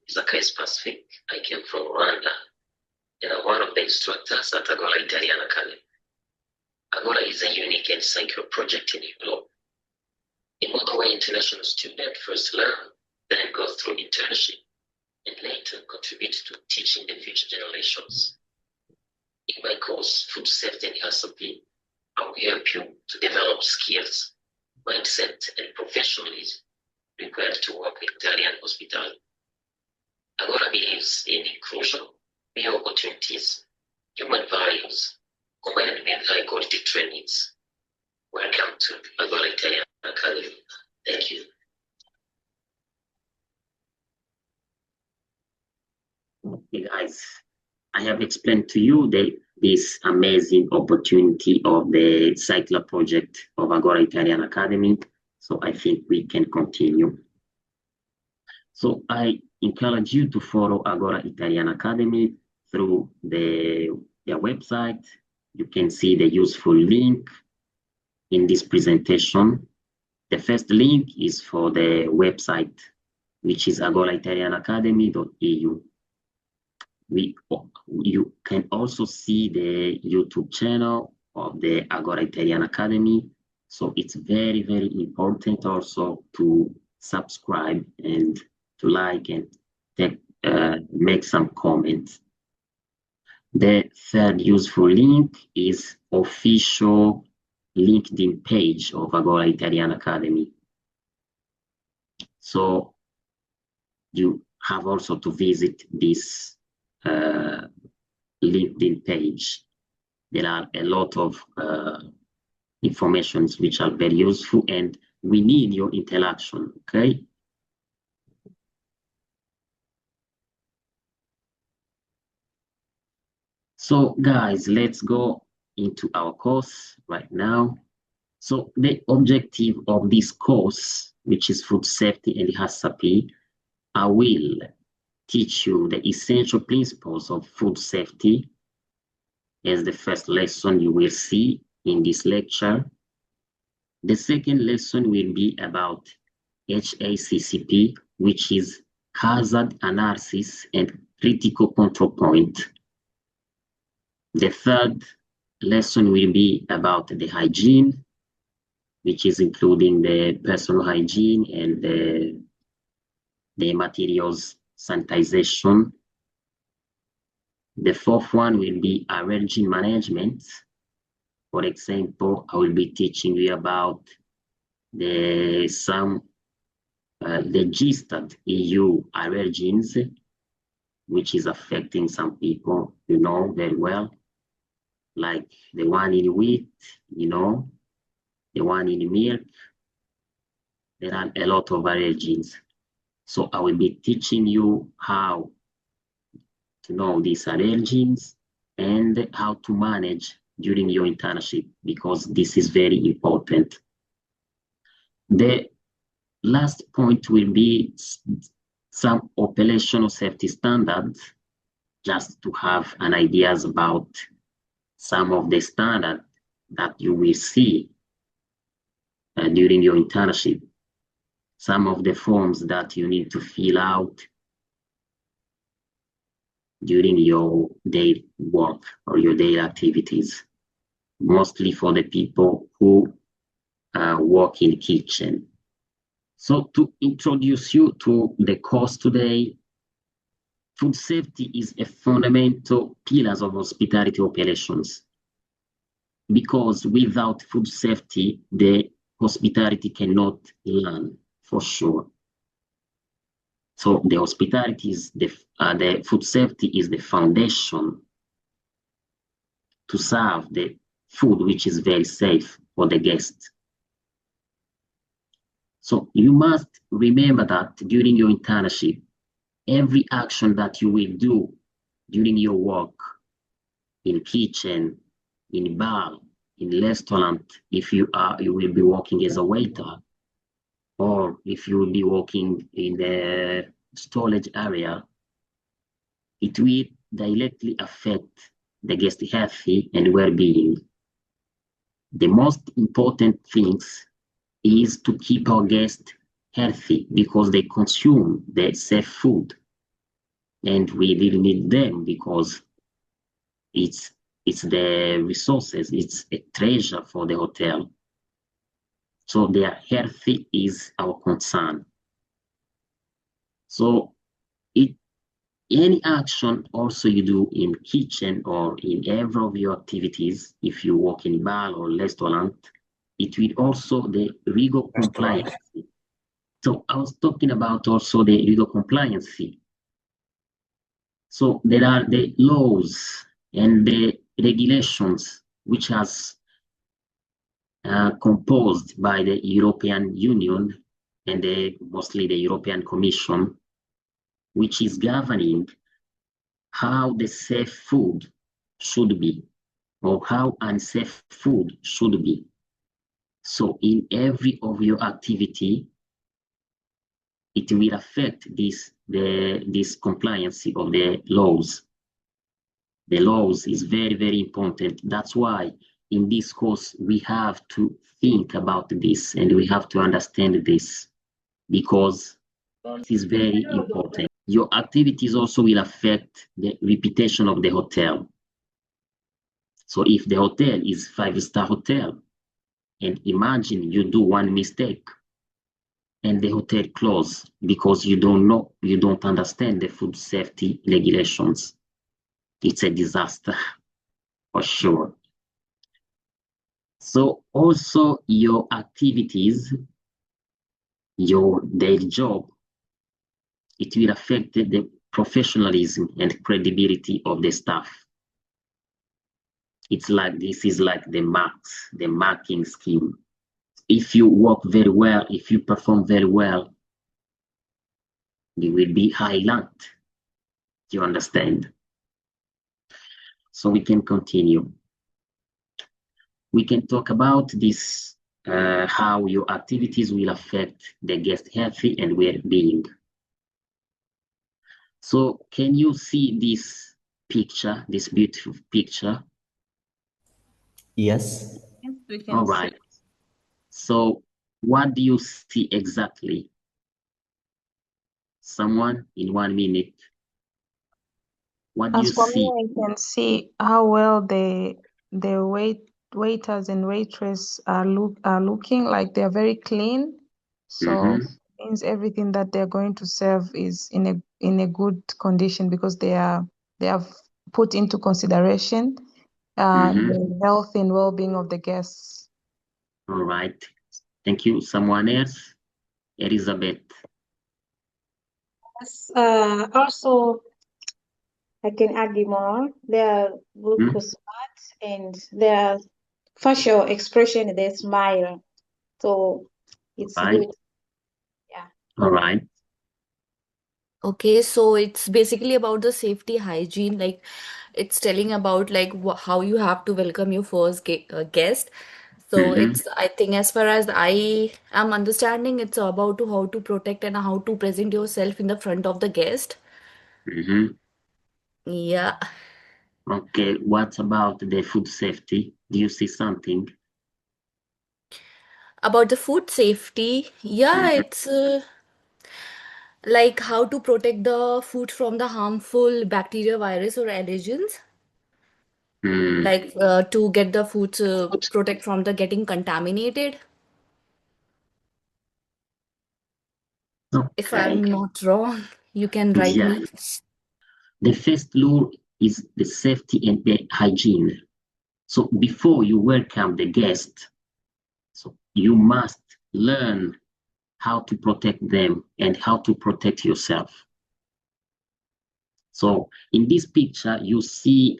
is Pacifique. I came from Rwanda, and I'm one of the instructors at Agorà Italian Academy. Agorà is a unique and secure project in Europe, in where international students first learn, then go through internship, and later contribute to teaching the future generations. In my course, Food Safety and Haccp, I will help you to develop skills, mindset, and professionalism required to work in Italian hospitality. Agorà believes in inclusion, new opportunities, human values, combined with high quality trainings. Welcome to Agorà Italian Academy. Thank you. Okay, guys, I have explained to you this amazing opportunity of the cycler project of Agorà Italian Academy. So I think we can continue. So I encourage you to follow Agorà Italian Academy through their website. You can see the useful link in this presentation. The first link is for the website, which is agoraitalianacademy.eu. You can also see the YouTube channel of the Agorà Italian Academy. So it's very, very important also to subscribe and to like and make some comments. The third useful link is official LinkedIn page of Agorà Italian Academy. So you have also to visit this LinkedIn page. There are a lot of informations which are very useful, and we need your interaction, okay? So guys, let's go into our course right now. So the objective of this course, which is Food Safety and Haccp, I will teach you the essential principles of food safety as the first lesson you will see in this lecture. The second lesson will be about Haccp, which is hazard analysis and critical control point. The third lesson will be about the hygiene, which is including the personal hygiene and the materials sanitization. The fourth one will be allergen management. For example, I will be teaching you about some registered EU allergens, which is affecting some people, you know, very well, like the one in wheat, you know, the one in milk. There are a lot of allergens. So I will be teaching you how to know these allergens and how to manage during your internship, because this is very important. The last point will be some operational safety standards, just to have an ideas about some of the standards that you will see during your internship. Some of the forms that you need to fill out during your daily work or your daily activities, mostly for the people who work in kitchen. So to introduce you to the course today, food safety is a fundamental pillar of hospitality operations, because without food safety, the hospitality cannot run, for sure. So the hospitality is the food safety is the foundation to serve the food which is very safe for the guest. So you must remember that during your internship, every action that you will do during your work in kitchen, in bar, in restaurant, if you will be working as a waiter, or if you will be working in the storage area, it will directly affect the guest health and well-being. The most important things is to keep our guests healthy, because they consume the safe food and we really need them because it's the resources, it's a treasure for the hotel. So their health is our concern. So any action also you do in kitchen or in every of your activities, if you work in bar or restaurant, it will also the legal compliance. So I was talking about also the legal compliance. So there are the laws and the regulations which has composed by the European Union and mostly the European Commission, which is governing how the safe food should be or how unsafe food should be. So in every of your activity, it will affect this compliance of the laws. The laws is very, very important. That's why in this course, we have to think about this and we have to understand this because it is very important. Your activities also will affect the reputation of the hotel. So if the hotel is 5-star hotel, and imagine you do one mistake and the hotel close because you don't understand the food safety regulations, it's a disaster for sure. So also your activities, your daily job, it will affect the professionalism and credibility of the staff. It's like this is like the marking scheme. If you work very well, if you perform very well, you will be high ranked. You understand? So we can continue. We can talk about this, how your activities will affect the guest health and well-being. So can you see this picture, this beautiful picture? Yes. Yes, we can All see. right. So what do you see exactly? Someone in 1 minute. What do you As for see? me, I can see how well the waiters and waitress are looking like they're very clean. So Mhm. means everything that they're going to serve is in a good condition because they have put into consideration Mhm. the health and well-being of the guests. All right. Thank you. Someone else? Elizabeth. Yes, also, I can add more. Their look Hmm? smart and their facial expression, they smile. So it's Right. good. Yeah. All right. Okay, so it's basically about the safety hygiene. Like it's telling about like how you have to welcome your first guest. So Mhm. it's, I think, as far as I am understanding, it's about to how to protect and how to present yourself in the front of the guest. Mhm. Yeah. Okay. What about the food safety? Do you see something? About the food safety, yeah, Mhm. it's like how to protect the food from the harmful bacteria, virus, or allergens. Mm. Like to get the food protect from the getting contaminated. If Okay. I'm not wrong, you can write Yeah. me. The first rule is the safety and the hygiene. So before you welcome the guest, so you must learn how to protect them and how to protect yourself. So in this picture, you see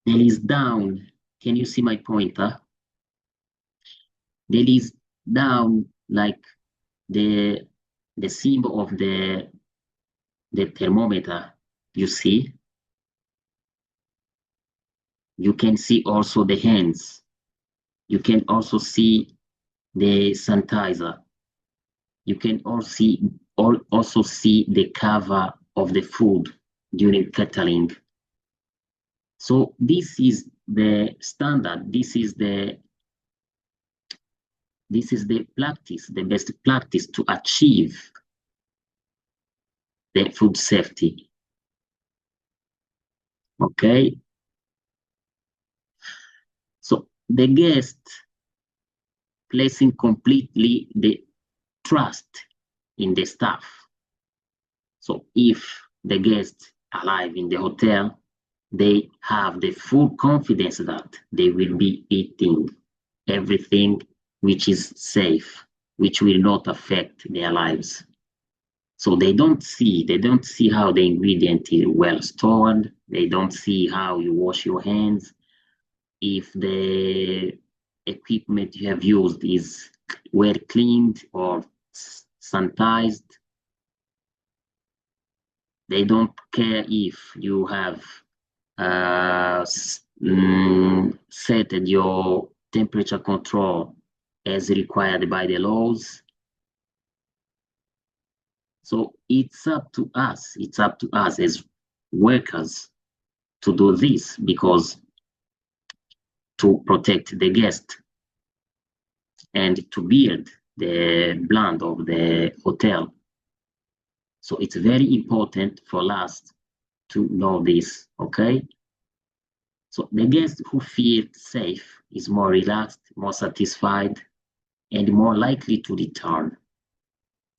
there is down. Can you see my pointer? There is down like the symbol of the thermometer. You see, you can see also the hands. You can also see the sanitizer. You can also see the cover of the food during catering. So this is the standard. This is the practice, the best practice to achieve the food safety. Okay. So the guest placing completely the trust in the staff. So if the guests arrive in the hotel, they have the full confidence that they will be eating everything which is safe, which will not affect their lives. So they don't see how the ingredient is well stored. They don't see how you wash your hands. If the equipment you have used is well cleaned or sanitized. They don't care if you have set your temperature control as required by the laws. So it's up to us as workers to do this, because to protect the guest and to build the brand of the hotel. So it's very important for us to know this, okay? So the guest who feels safe is more relaxed, more satisfied, and more likely to return.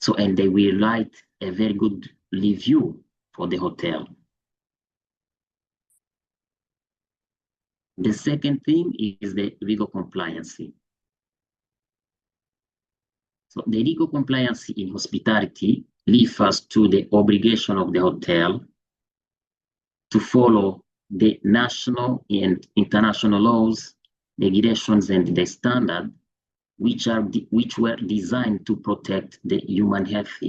So, and they will write a very good review for the hotel. The second thing is the legal compliance. So the legal compliance in hospitality refers to the obligation of the hotel to follow the national and international laws, regulations, and the standards which were designed to protect the human health.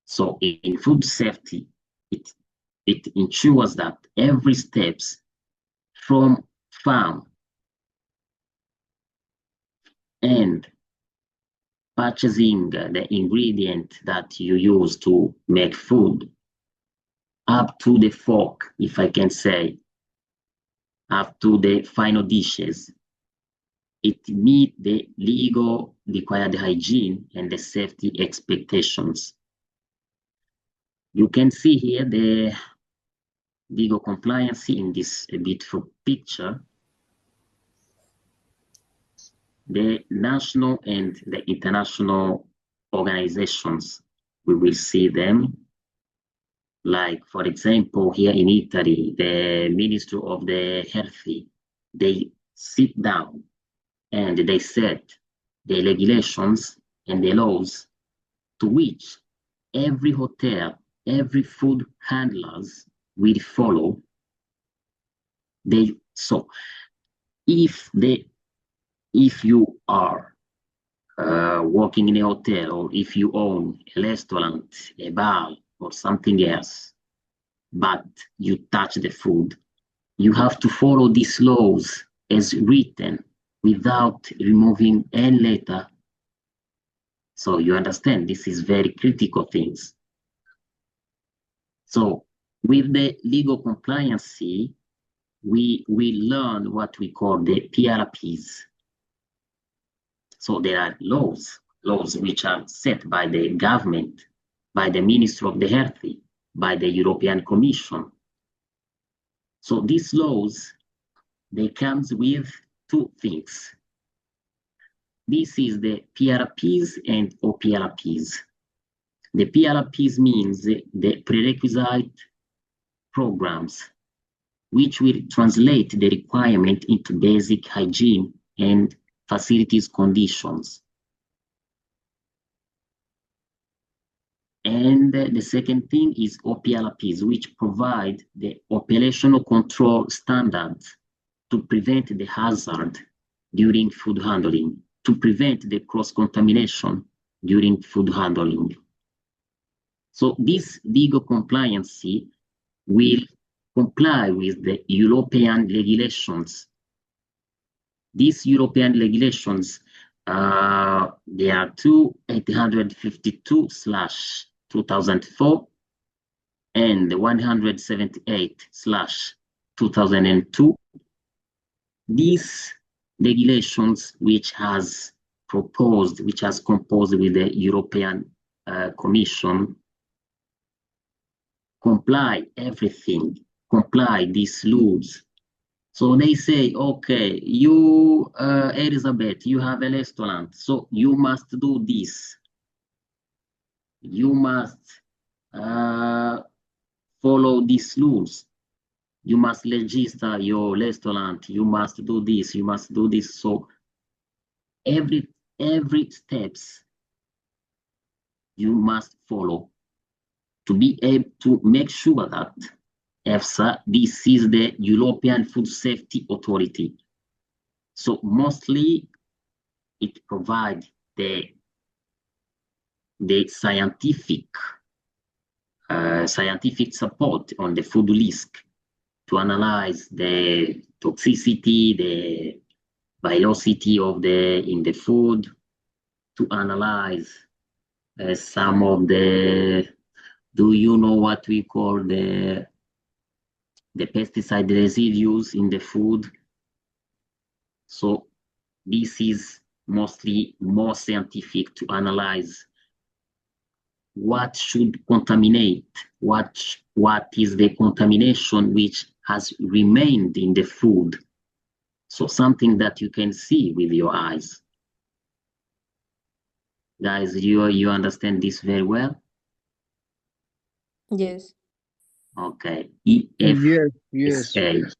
So in food safety, it ensures that every steps from farm and purchasing the ingredient that you use to make food up to the fork, if I can say, up to the final dishes, it meets the legal required hygiene and the safety expectations. You can see here the legal compliance in this beautiful picture. The national and the international organizations, we will see them. Like, for example, here in Italy, the Ministry of the Health, they sit down and they set the regulations and the laws to which every hotel, every food handlers will follow. So if you are working in a hotel, or if you own a restaurant, a bar, or something else, but you touch the food, you have to follow these laws as written without removing any letter. So you understand, this is very critical things. So with the legal compliance, we learn what we call the PRPs. So there are laws which are set by the government, by the Ministry of the Health, by the European Commission. So these laws, they comes with two things. This is the PRPs and OPRPs. The PRPs means the prerequisite programs, which will translate the requirement into basic hygiene and facilities conditions. And the second thing is OPRPs, which provide the operational control standards to prevent the hazard during food handling, to prevent the cross-contamination during food handling. So this legal compliance will comply with the European regulations. These European regulations, they are 852/2004 and 178/2002. These regulations, which has composed with the European Commission, comply everything comply these rules. So they say, okay, you, Elizabeth, you have a restaurant, so you must do this. You must follow these rules. You must register your restaurant. You must do this. You must do this. So every steps you must follow to be able to make sure that EFSA, this is the European Food Safety Authority. So mostly it provides the scientific support on the food risk to analyze the toxicity, the velocity of in the food, to analyze some of the, do you know what we call the pesticide residues in the food? So this is mostly more scientific to analyze what should contaminate, what is the contamination which has remained in the food. So something that you can see with your eyes. Guys, you understand this very well? Yes. Okay. Yes. EFSA.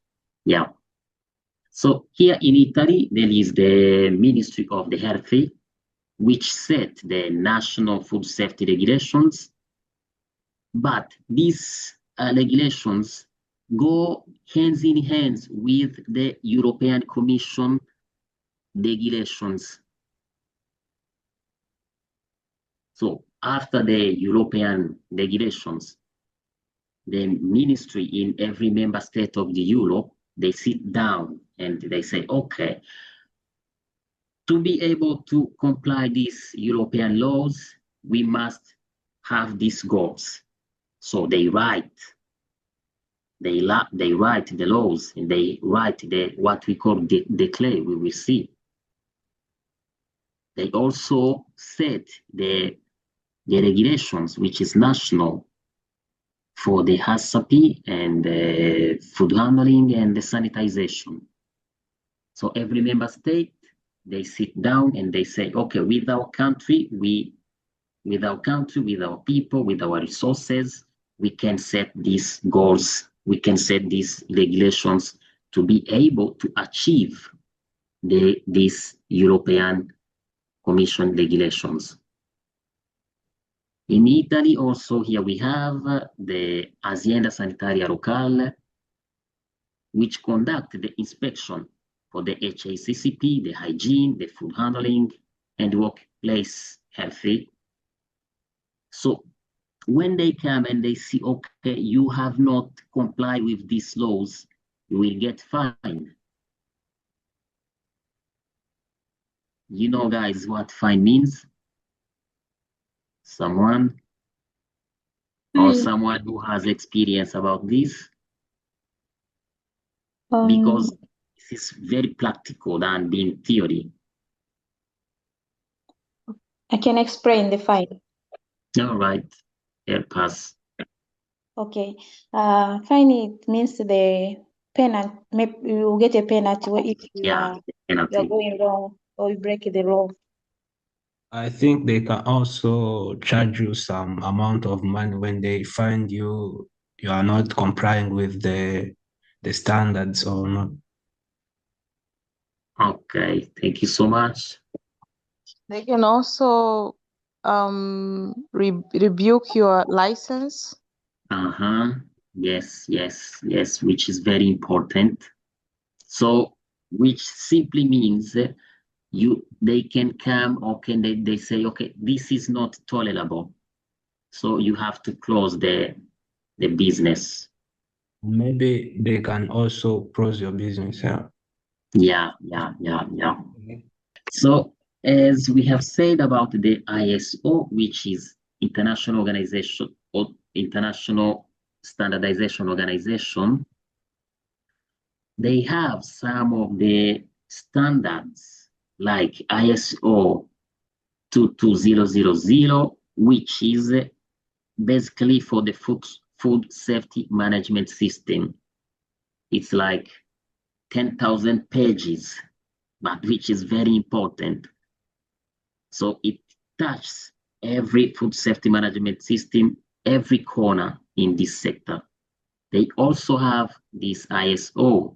Yeah. So here in Italy, there is the Ministry of the Health, which set the national food safety regulations. But these regulations go hands in hands with the European Commission regulations. So after the European regulations, the ministry in every member state of the Europe, they sit down and they say, okay, to be able to comply these European laws, we must have these goals. So they write the laws, and they write what we call the decree, we will see. They also set the regulations, which is national, for the Haccp and the food handling and the sanitization. So every member state, they sit down and they say, okay, with our country, with our people, with our resources, we can set these goals, we can set these regulations to be able to achieve these European Commission regulations. In Italy, also here we have the Azienda Sanitaria Locale, which conduct the inspection for the Haccp, the hygiene, the food handling, and workplace health. So when they come and they see, okay, you have not complied with these laws, you will get fined. You know, guys, what fine means? Someone or someone who has experience about this? Because this is very practical than being theory. I can explain the fine. All right, help us. Okay. Fine, it means the penalty. You get a penalty if you are going wrong or you break the law. I think they can also charge you some amount of money when they find you are not complying with the standards or not. Okay, thank you so much. They can also rebuke your license. Yes, which is very important. So, which simply means they can come, or can they say, okay, this is not tolerable, so you have to close the business. Maybe they can also close your business. Yeah. So as we have said about the ISO, which is International Organization or International Standardization Organization, they have some of the standards like ISO 22000, which is basically for the food safety management system. It's like 10,000 pages, but which is very important. So it touches every food safety management system, every corner in this sector. They also have this ISO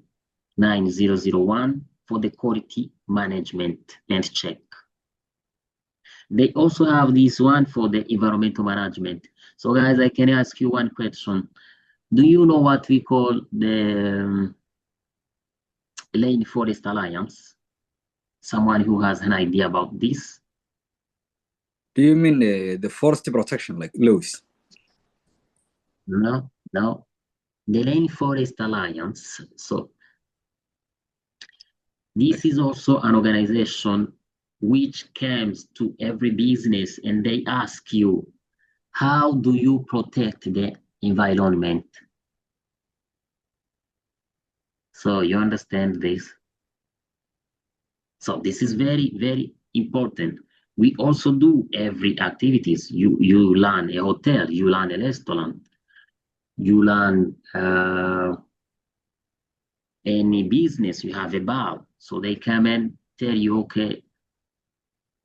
9001 for the quality management and check. They also have this one for the environmental management. So guys, I can ask you one question. Do you know what we call the Rainforest Alliance? Someone who has an idea about this? Do you mean the forest protection, like laws? No. The Rainforest Alliance. So this is also an organization which comes to every business and they ask you, how do you protect the environment? So you understand this? So this is very, very important. We also do every activities. You learn a hotel, you learn a restaurant, you learn any business, you have a bar. So they come and tell you, okay,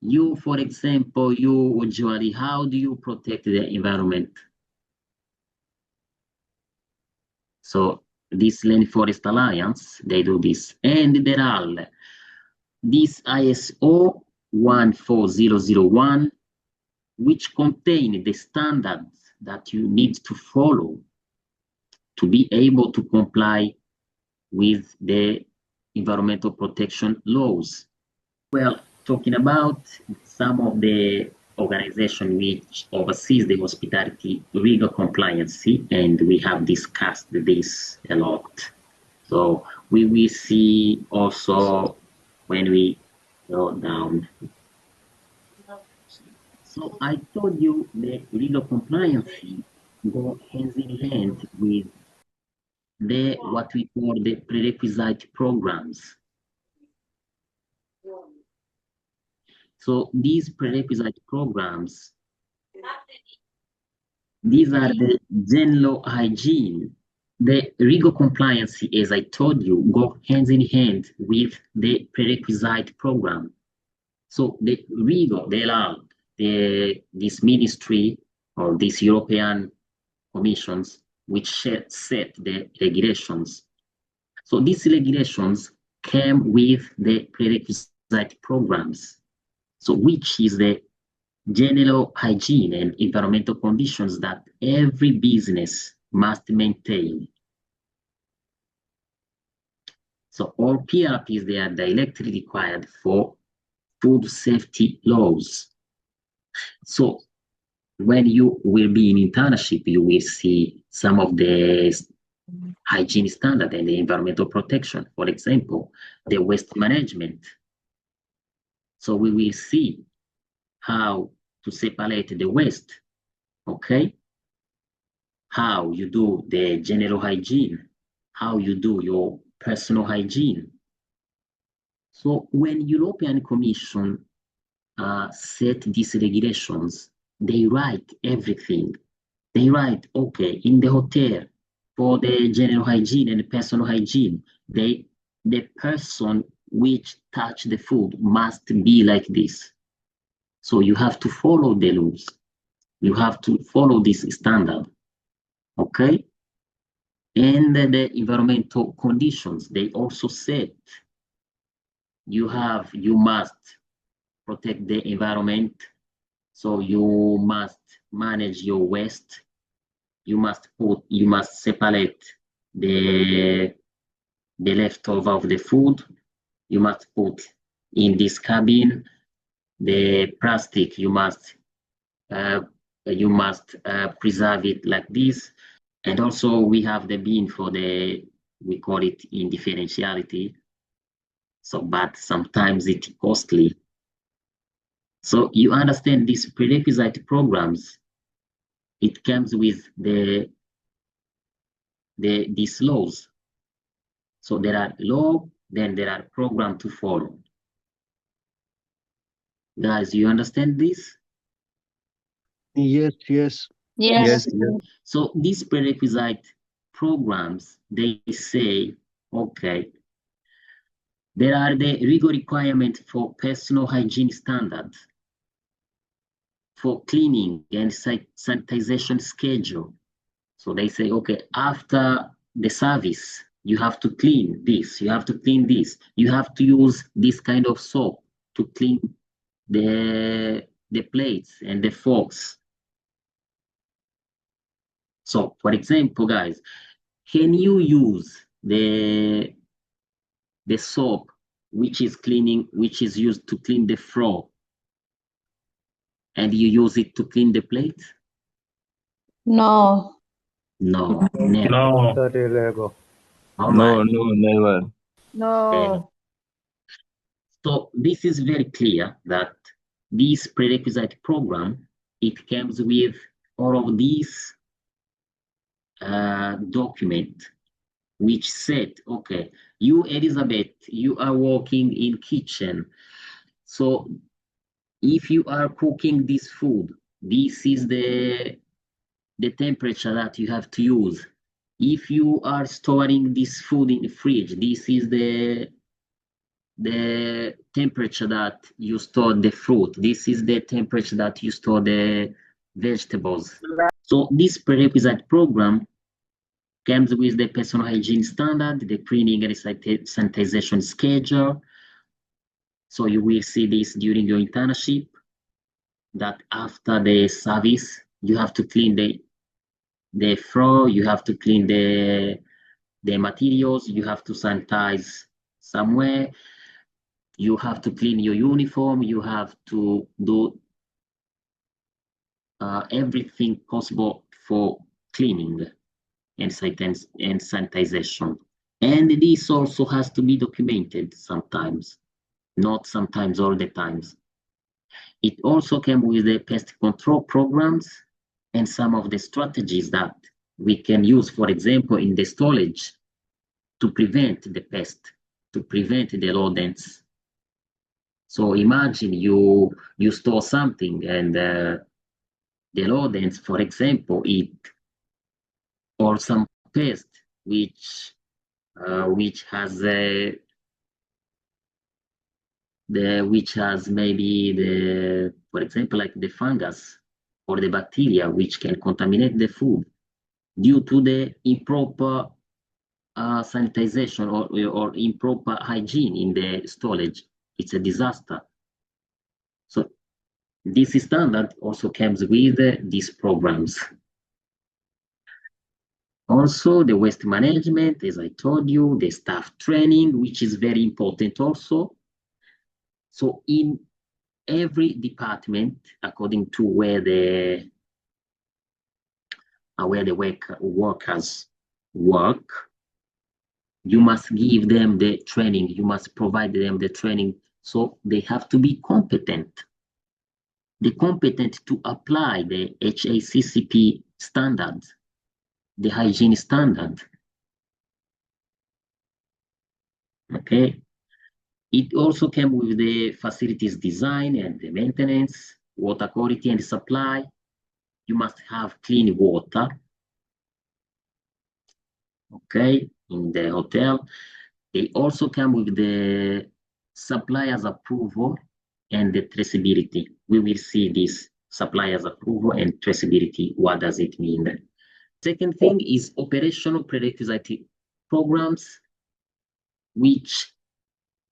you, for example, you usually, how do you protect the environment? So this Rainforest Alliance, they do this. And there are this ISO 14001, which contain the standards that you need to follow to be able to comply with the environmental protection laws. Well, talking about some of the organization which oversees the hospitality legal compliance, and we have discussed this a lot. So we will see also when we go down. So I told you that legal compliance go hands in hand with the what we call the prerequisite programs. So these prerequisite programs, these are the general hygiene. The legal compliance, as I told you, go hands in hand with the prerequisite program. So the legal, they allow this ministry or these European commissions which set the regulations. So these regulations came with the prerequisite programs. So which is the general hygiene and environmental conditions that every business must maintain. So all PRPs, they are directly required for food safety laws. So when you will be in internship, you will see some of the hygiene standard and the environmental protection. For example, the waste management. So we will see how to separate the waste, okay? How you do the general hygiene, how you do your personal hygiene. So when European Commission set these regulations, they write everything. They write, okay, in the hotel, for the general hygiene and personal hygiene, the person which touch the food must be like this. So you have to follow the rules. You have to follow this standard, okay? And the environmental conditions, they also set, you must protect the environment. So you must manage your waste. You must separate the leftover of the food. You must put in this cabin. The plastic, you must preserve it like this. And also we have the bin for we call it indifferentiality. So, but sometimes it's costly. So you understand these prerequisite programs, it comes with these laws. So there are law, then there are program to follow. Guys, you understand this? Yes. Yes. So these prerequisite programs, they say, okay, there are the rigor requirements for personal hygiene standards, for cleaning and sanitization schedule. So they say, okay, after the service, you have to clean this, you have to clean this, you have to use this kind of soap to clean the plates and the forks. So, for example, guys, can you use the soap which is used to clean the floor, and you use it to clean the plate? No. No, never. No. All No, right. no, never. No. So this is very clear that this prerequisite program, it comes with all of these document which said, okay, you, Elizabeth, you are working in kitchen. So if you are cooking this food, this is the temperature that you have to use. If you are storing this food in the fridge, this is the temperature that you store the fruit. This is the temperature that you store the vegetables. So this prerequisite program comes with the personal hygiene standard, the cleaning and sanitization schedule. So you will see this during your internship, that after the service, you have to clean the floor, you have to clean the materials, you have to sanitize somewhere, you have to clean your uniform, you have to do everything possible for cleaning and sanitization. And this also has to be documented sometimes, not sometimes, all the times. It also came with the pest control programs and some of the strategies that we can use, for example, in the storage to prevent the pest, to prevent the rodents. So imagine you store something and the rodents, for example, eat, or some pest which has maybe for example, like the fungus or the bacteria which can contaminate the food due to the improper sanitization or improper hygiene in the storage. It's a disaster. So this standard also comes with these programs. Also, the waste management, as I told you, the staff training, which is very important also. So in every department, according to where the workers work, you must give them the training, you must provide them the training, so they have to be competent. They're competent to apply the Haccp standards, the hygiene standard. Okay. It also came with the facilities design and the maintenance, water quality and supply. You must have clean water, okay, in the hotel. They also come with the suppliers approval and the traceability. We will see this suppliers approval and traceability. What does it mean? Second thing is operational prerequisite programs, which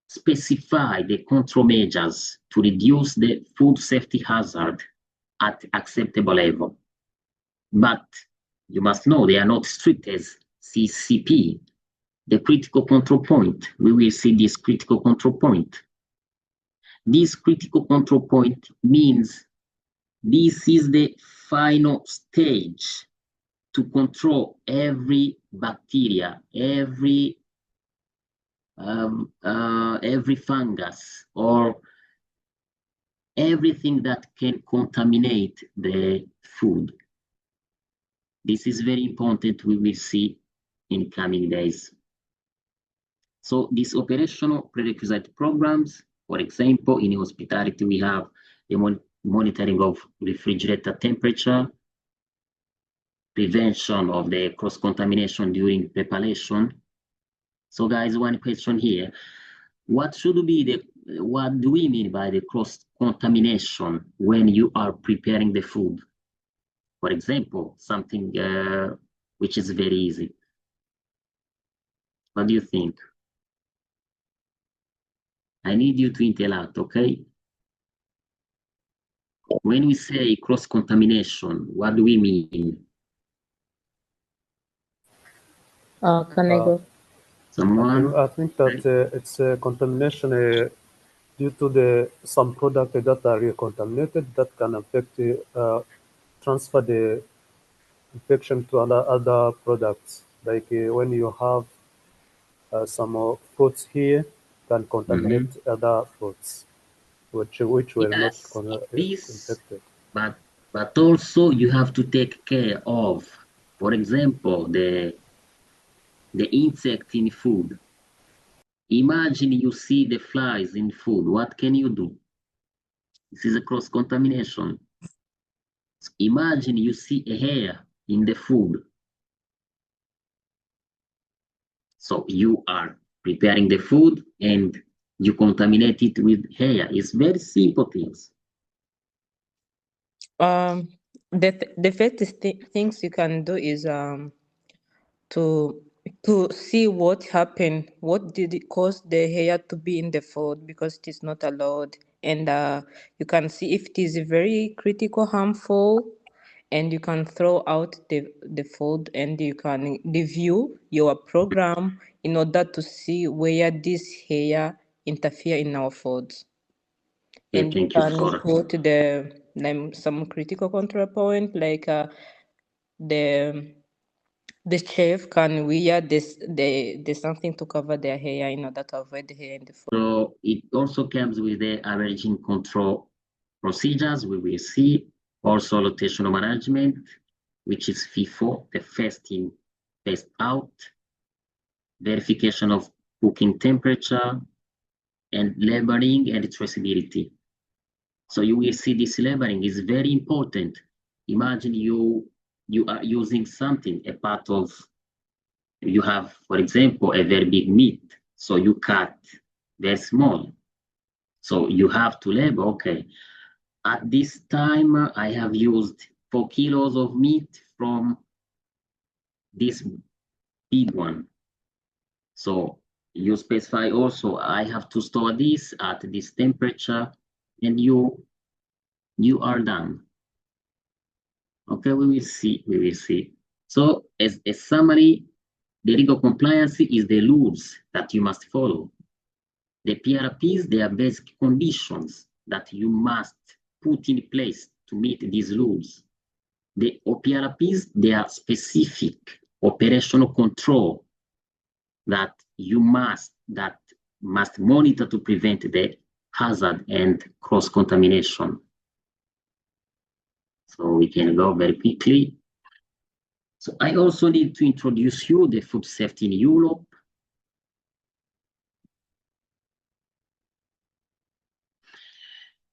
specify the control measures to reduce the food safety hazard at acceptable level. But you must know they are not strict as CCP. The critical control point, we will see this critical control point. This critical control point means this is the final stage to control every bacteria, every fungus, or everything that can contaminate the food. This is very important, we will see in coming days. So these operational prerequisite programs, for example, in hospitality, we have the monitoring of refrigerator temperature, prevention of the cross-contamination during preparation. So guys, one question here. What do we mean by the cross-contamination when you are preparing the food? For example, something which is very easy. What do you think? I need you to interact, okay? When we say cross-contamination, what do we mean? Can I go? Someone? I think that it's a contamination due to some product that are contaminated that can affect transfer the infection to other products. Like when you have some fruits here, can contaminate other fruits, which were not infected. But also you have to take care of, for example, the insect in food. Imagine you see the flies in food. What can you do? This is a cross-contamination. Imagine you see a hair in the food. So you are preparing the food and you contaminate it with hair. It's very simple things. The first things you can do is to see what happened, what did it cause the hair to be in the food, because it is not allowed, and you can see if it is very critical, harmful, and you can throw out the food, and you can review your program in order to see where this hair interfere in our foods. And you can put some critical control point, like the chef can wear the something to cover their hair in order to avoid the hair in the food. So it also comes with the allergen control procedures. We will see also rotational management, which is FIFO, the first in, first out, verification of cooking temperature, and labeling and traceability. So you will see this labeling is very important. Imagine you are using something, a part of, you have, for example, a very big meat. So you cut very small. So you have to label, okay, at this time I have used 4 kilos of meat from this big one. So you specify also, I have to store this at this temperature, and you are done. Okay, we will see. So as a summary, the legal compliance is the rules that you must follow. The PRPs, they are basic conditions that you must put in place to meet these rules. The OPRPs, they are specific operational control that you must monitor to prevent the hazard and cross-contamination. So we can go very quickly. So I also need to introduce you the food safety in Europe.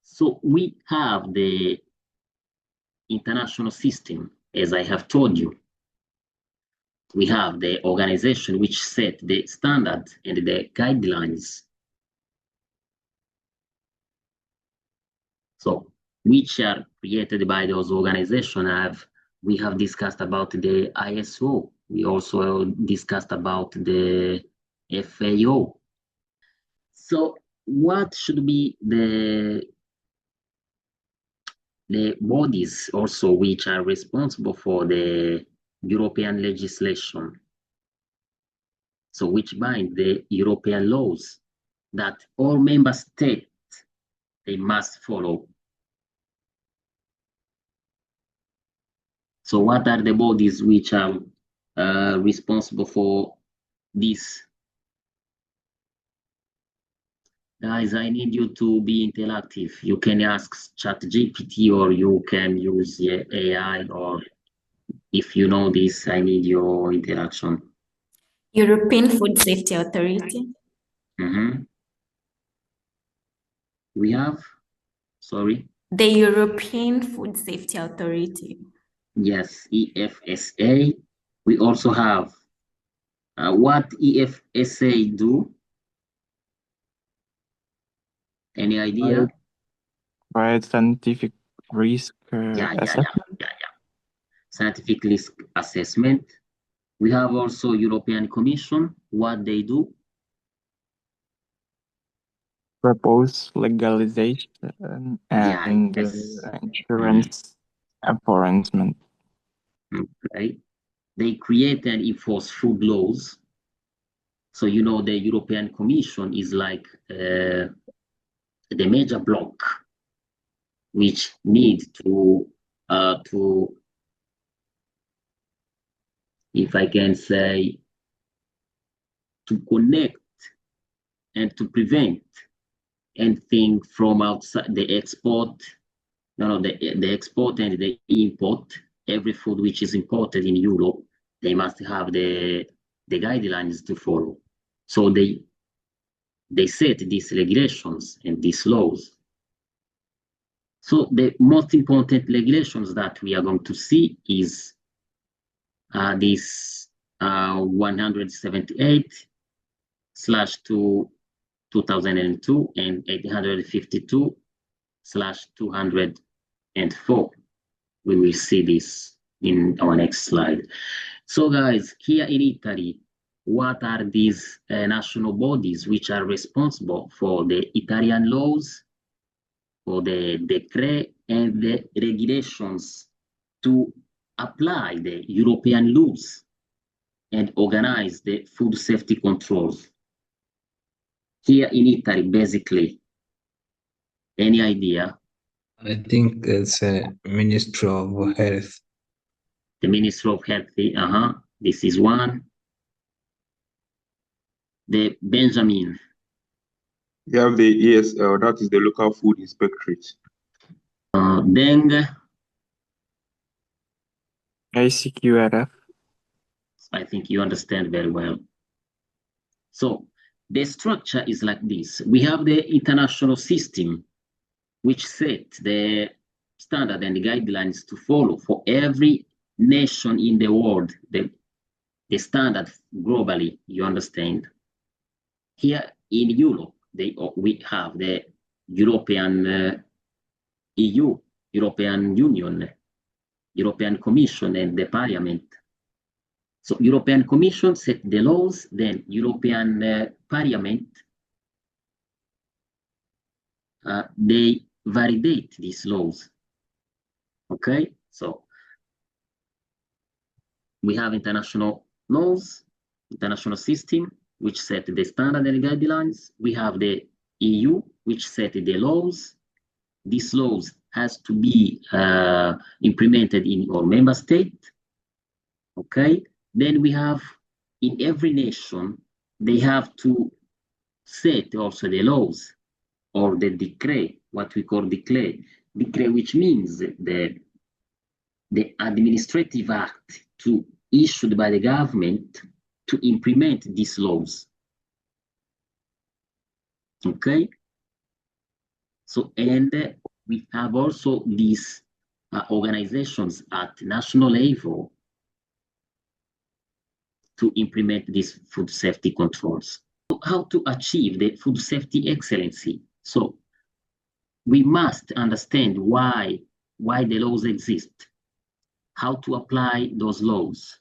So we have the international system, as I have told you. We have the organization which set the standards and the guidelines. So which are created by those organizations. We have discussed about the ISO. We also discussed about the FAO. So what should be the bodies also which are responsible for the European legislation? So which bind the European laws that all member states, they must follow. So what are the bodies which are responsible for this? Guys, I need you to be interactive. You can ask ChatGPT, or you can use AI, or if you know this, I need your interaction. European Food Safety Authority. We have, sorry? The European Food Safety Authority. Yes, EFSA. We also have what EFSA do? Any idea? Right, scientific risk Yeah. assessment. Scientific risk assessment. We have also European Commission. What they do? Propose legalization and Yes. insurance enforcement. Okay. They create and enforce food laws. So you know the European Commission is like the major block which need to if I can say, to connect and to prevent anything from outside the export, the export and the import. Every food which is imported in Europe, they must have the guidelines to follow. So they set these regulations and these laws. So the most important regulations that we are going to see is this 178/2002 and 852/204. We will see this in our next slide. So guys, here in Italy, what are these national bodies which are responsible for the Italian laws, for the decree and the regulations to apply the European laws and organize the food safety controls? Here in Italy, basically, any idea? I think it's a Ministry of Health. The Ministry of Health, this is one. The Benjamin. You have the ESL, that is the Local Food Inspectorate. Deng. ICQRF. I think you understand very well. So the structure is like this. We have the international system, which set the standard and the guidelines to follow for every nation in the world, the standard globally, you understand? Here in Europe, we have the European EU, European Union, European Commission and the Parliament. So European Commission set the laws, then European Parliament, they validate these laws. Okay, so we have international laws, international system, which set the standard and guidelines. We have the EU, which set the laws. These laws has to be implemented in our member state. Okay, then we have in every nation, they have to set also the laws or the decree, what we call decree, which means the administrative act issued by the government to implement these laws. Okay, so and we have also these organizations at national level to implement these food safety controls. So how to achieve the food safety excellency? So we must understand why the laws exist, how to apply those laws,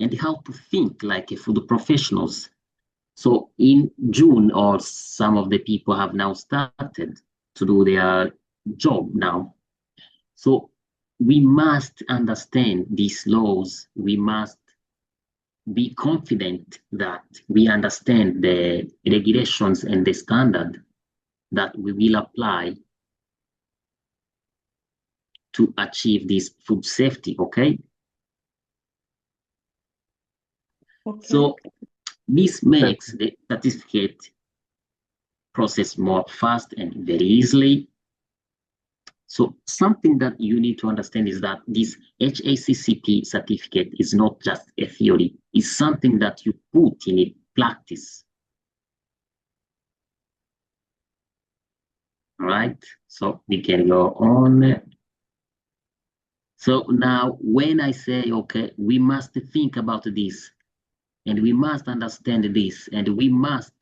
and how to think like a food professionals. So in June, or some of the people have now started to do their job now. So we must understand these laws. We must be confident that we understand the regulations and the standard that we will apply to achieve this food safety, okay? So this makes the certificate process more fast and very easily. So something that you need to understand is that this HACCP certificate is not just a theory, it's something that you put in a practice. All right, so we can go on. So now when I say, okay, we must think about this, and we must understand this, and we must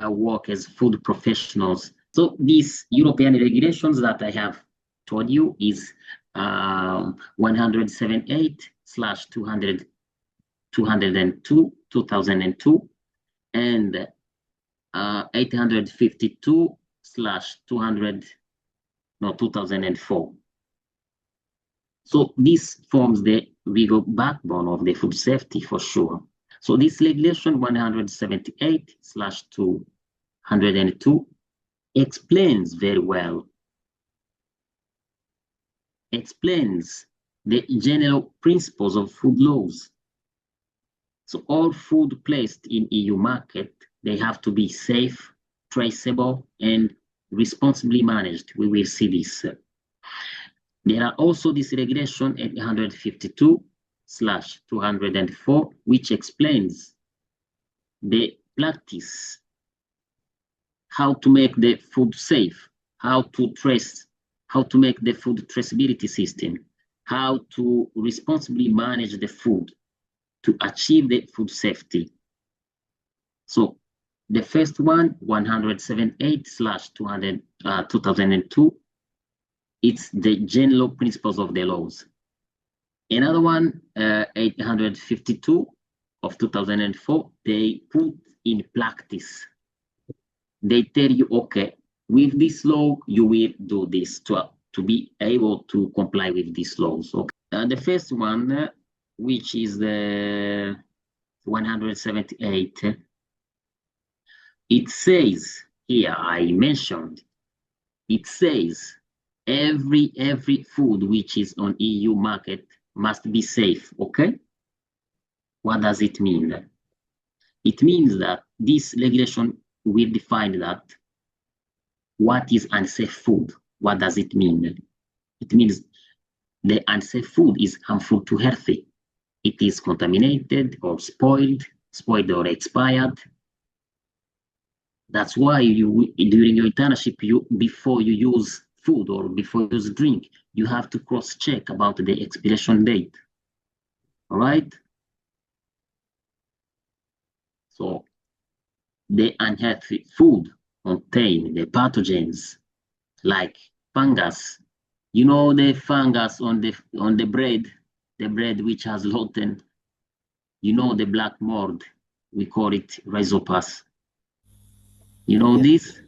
work as food professionals. So these European regulations that I have told you is 178/202, 2002, and 852/2004. So this forms the legal backbone of the food safety for sure. So this regulation 178/202 explains very well, explains the general principles of food laws. So all food placed in EU market, they have to be safe, traceable, and responsibly managed. We will see this. There are also this regulation 852/204, which explains the practice, how to make the food safe, how to trace, how to make the food traceability system, how to responsibly manage the food to achieve the food safety. So the first one, 178/2002, it's the general principles of the laws. Another one, 852 of 2004, they put in practice. They tell you, okay, with this law, you will do this to be able to comply with these laws. Okay. The first one, which is the 178, it says here, I mentioned, it says every food which is on EU market must be safe, okay? What does it mean? It means that this regulation will define that what is unsafe food. What does it mean? It means the unsafe food is harmful to healthy. It is contaminated or spoiled or expired. That's why during your internship, before you use food or before you use drink, you have to cross-check about the expiration date. All right? So the unhealthy food contain the pathogens like fungus. You know the fungus on the bread which has gluten. You know the black mold, we call it rhizopus. You know this?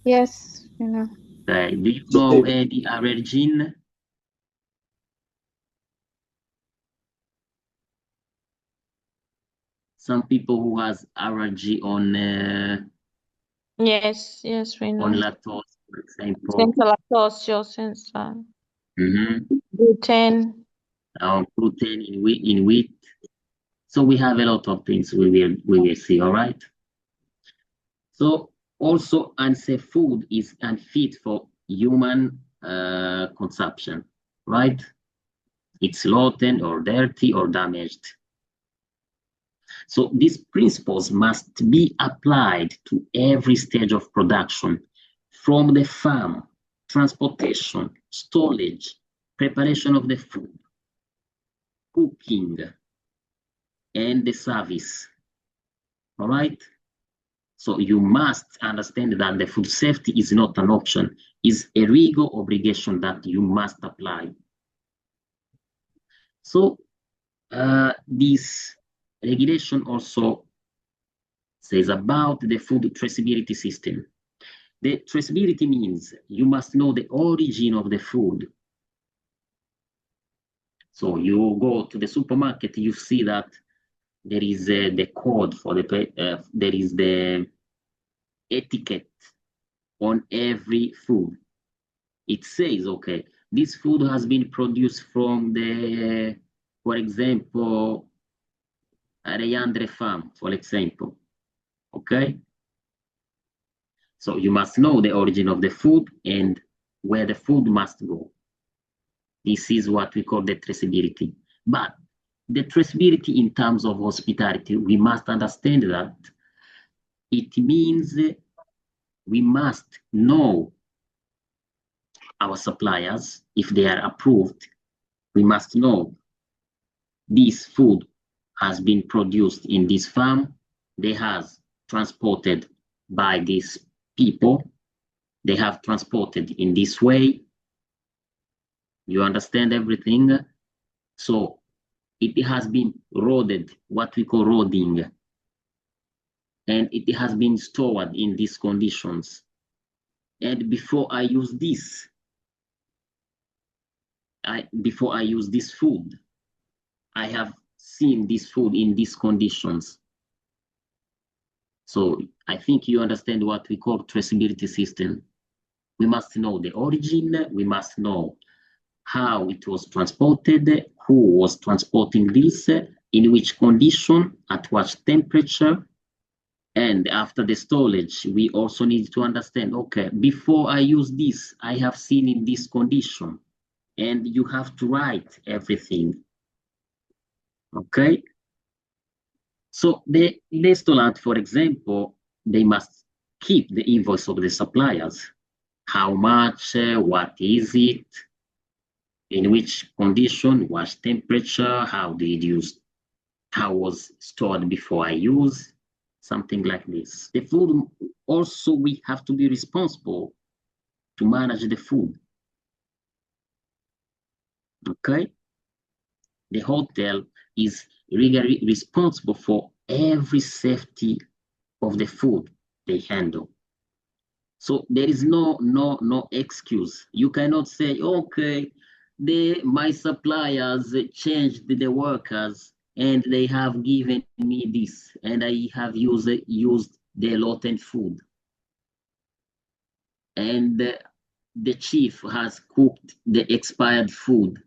Yes, you know. Do you know any allergen? Some people who has allergy on Yes, we know. on lactose, for example. Sensor lactose, your sensor. Gluten. Gluten in wheat. So we have a lot of things we will see, all right? So also unsafe food is unfit for human consumption, right? It's rotten or dirty or damaged. So these principles must be applied to every stage of production, from the farm, transportation, storage, preparation of the food, cooking, and the service. All right? So you must understand that the food safety is not an option, it's a legal obligation that you must apply. So this regulation also says about the food traceability system. The traceability means you must know the origin of the food. So you go to the supermarket, you see that there is the code for the, there is the etiquette on every food. It says, okay, this food has been produced from the, for example, Reyandre farm, for example, okay? So you must know the origin of the food and where the food must go. This is what we call the traceability. But the traceability in terms of hospitality, we must understand that it means we must know our suppliers, if they are approved, we must know this food has been produced in this farm, they has transported by these people, they have transported in this way. You understand everything? So it has been roaded, what we call roading, and it has been stored in these conditions. And before I use this, before I use this food, I have seen this food in these conditions. So I think you understand what we call traceability system. We must know the origin, we must know how it was transported, who was transporting this, in which condition, at what temperature, and after the storage, we also need to understand, okay, before I use this, I have seen in this condition, and you have to write everything, okay? So the restaurant, for example, they must keep the invoice of the suppliers. How much, what is it, in which condition, what temperature, how did you, how was stored before I use, something like this. The food also, we have to be responsible to manage the food. Okay? The hotel is really responsible for every safety of the food they handle. So there is no excuse. You cannot say, okay, my suppliers changed the workers and they have given me this, and I have used the rotten food. And the chief has cooked the expired food,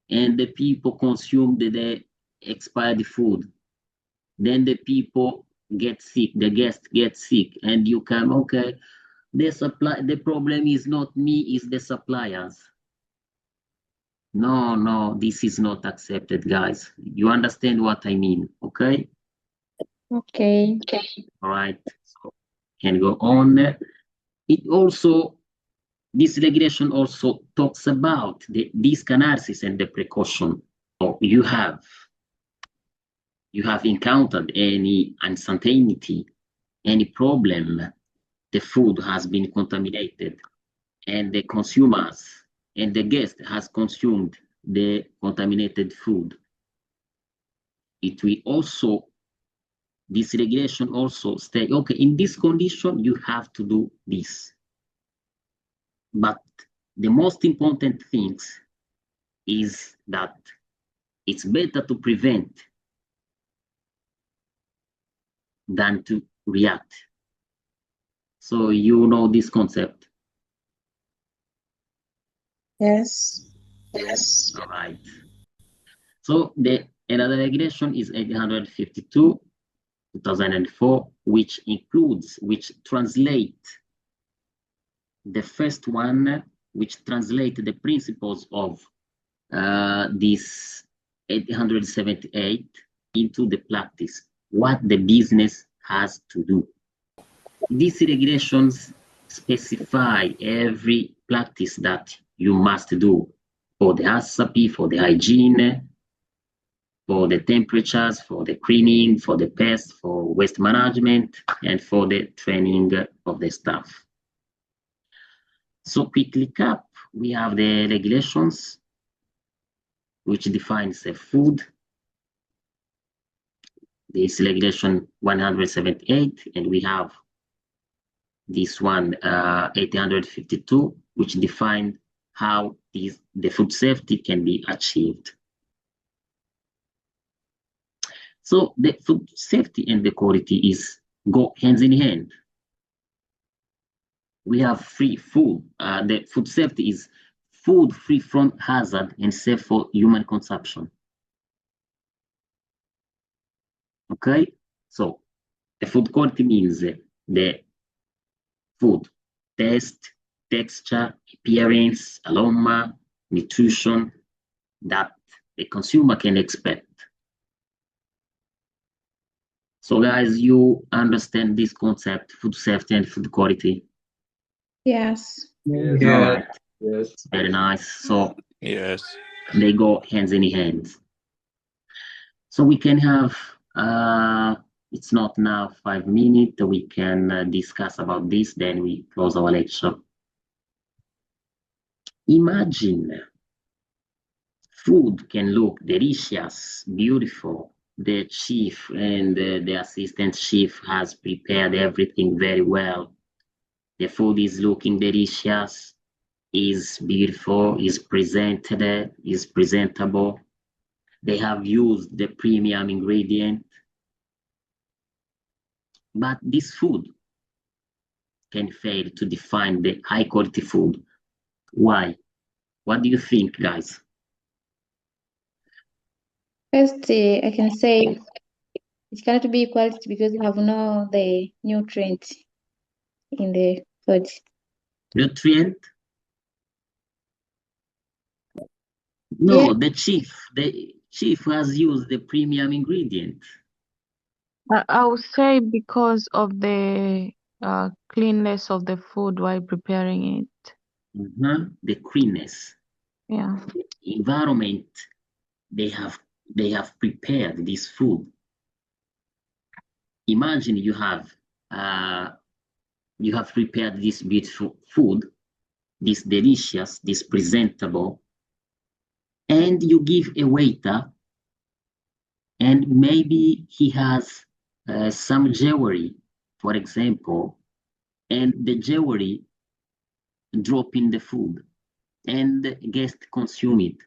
and the people consumed the expired food. Then the people get sick, the guests get sick, and you can, okay, the problem is not me, it's the suppliers. No, this is not accepted, guys. You understand what I mean, okay? Okay. All right, so can go on. It also, this regulation also talks about the risk analysis and the precaution. So you have encountered any uncertainty, any problem, the food has been contaminated, and the consumers and the guest has consumed the contaminated food. It will also, this regulation also state, okay, in this condition, you have to do this. But the most important things is that it's better to prevent than to react. So you know this concept? Yes. All right. So another regulation is 852, 2004, which translate the first one, which translate the principles of this 878 into the practice, what the business has to do. These regulations specify every practice that you must do for the Haccp, for the hygiene, for the temperatures, for the cleaning, for the pest, for waste management, and for the training of the staff. So quick recap, we have the regulations which defines a food. This regulation 178, and we have this one 852, which define how the food safety can be achieved. So the food safety and the quality go hands in hand. We have free food. The food safety is food free from hazard and safe for human consumption. Okay, so the food quality means the food taste, texture, appearance, aroma, nutrition that the consumer can expect. So guys, you understand this concept, food safety and food quality? Yes. Yes. All right. Yes. Very nice. So yes. They go hands in hands. So we can have, it's not now 5 minutes, we can discuss about this, then we close our lecture. Imagine food can look delicious, beautiful. The chief and the assistant chief has prepared everything very well. The food is looking delicious, is beautiful, is presented, is presentable. They have used the premium ingredient. But this food can fail to define the high quality food. Why? What do you think, guys? First, I can say it cannot be quality because you have no the nutrient in the food. Nutrient? No, Yeah. the chief has used the premium ingredient. I would say because of the cleanness of the food while preparing it. The cleanness. Yeah. Environment, they have prepared this food. Imagine you have prepared this beautiful food, this delicious, this presentable, and you give a waiter, and maybe he has some jewelry, for example, and the jewelry drop in the food, and the guest consume it.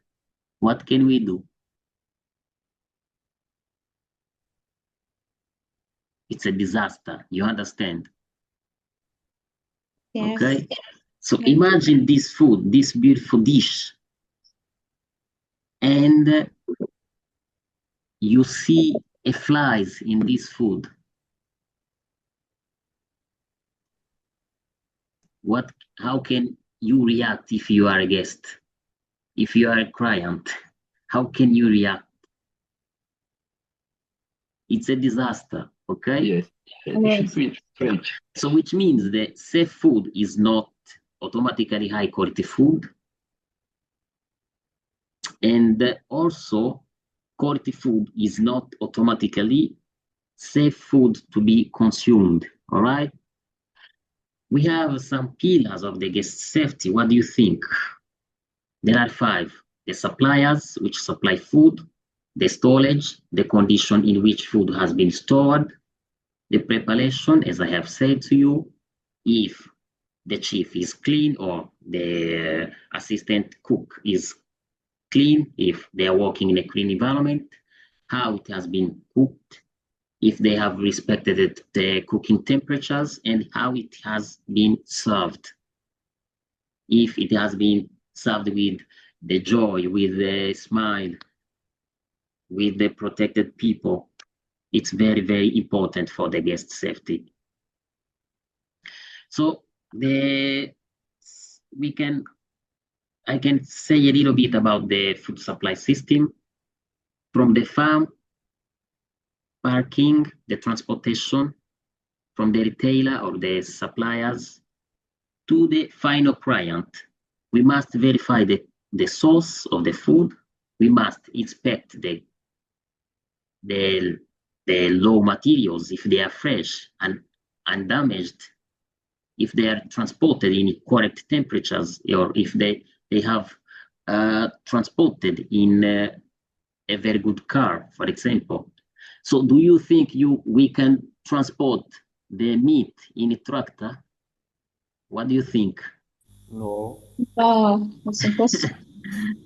What can we do? It's a disaster. You understand? Yes. Okay. So imagine this food, this beautiful dish, and you see a flies in this food. How can you react if you are a guest? If you are a client, how can you react? It's a disaster, okay? Yes, it should be French. So which means that safe food is not automatically high quality food. And also quality food is not automatically safe food to be consumed, all right? We have some pillars of the guest safety. What do you think? There are 5. The suppliers, which supply food, the storage, the condition in which food has been stored, the preparation, as I have said to you, if the chief is clean or the assistant cook is clean, if they are working in a clean environment, how it has been cooked, if they have respected the cooking temperatures, and how it has been served. If it has been served with the joy, with the smile, with the protected people, it's very, very important for the guest safety. So I can say a little bit about the food supply system. From the farm, parking, the transportation, from the retailer or the suppliers to the final client. We must verify the source of the food. We must inspect the raw materials if they are fresh and undamaged, if they are transported in correct temperatures, or if they have transported in a very good car, for example. So do you think we can transport the meat in a tractor? What do you think? No. Oh, it's impossible.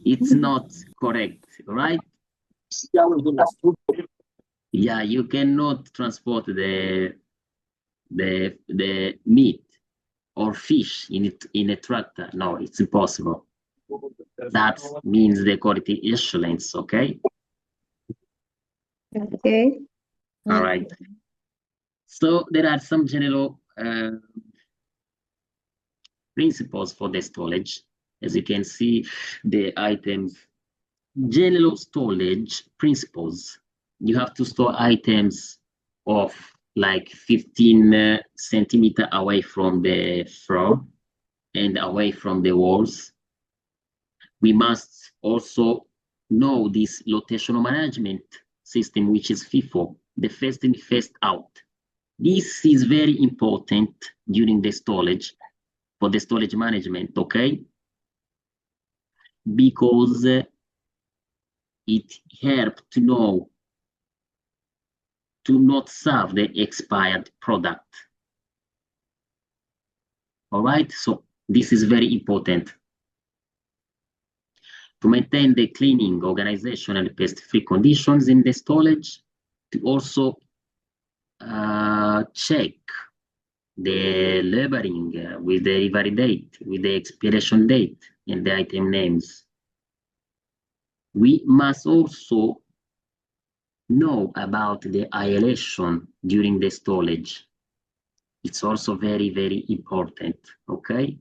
It's not correct, right? Yeah, you cannot transport the meat or fish in a tractor. No, it's impossible. That means the quality excellence, okay? Okay. All right. So there are some general principles for the storage. As you can see, the items, general storage principles. You have to store items of like 15 centimeters away from the floor and away from the walls. We must also know this rotational management system, which is FIFO, the first in, first out. This is very important during the storage, for the storage management, okay? Because it helps to know to not serve the expired product. All right, so this is very important. To maintain the cleaning, organization, and pest-free conditions in the storage, to also check the labeling with the delivery date, with the expiration date, and the item names. We must also know about the aeration during the storage. It's also very, very important, okay?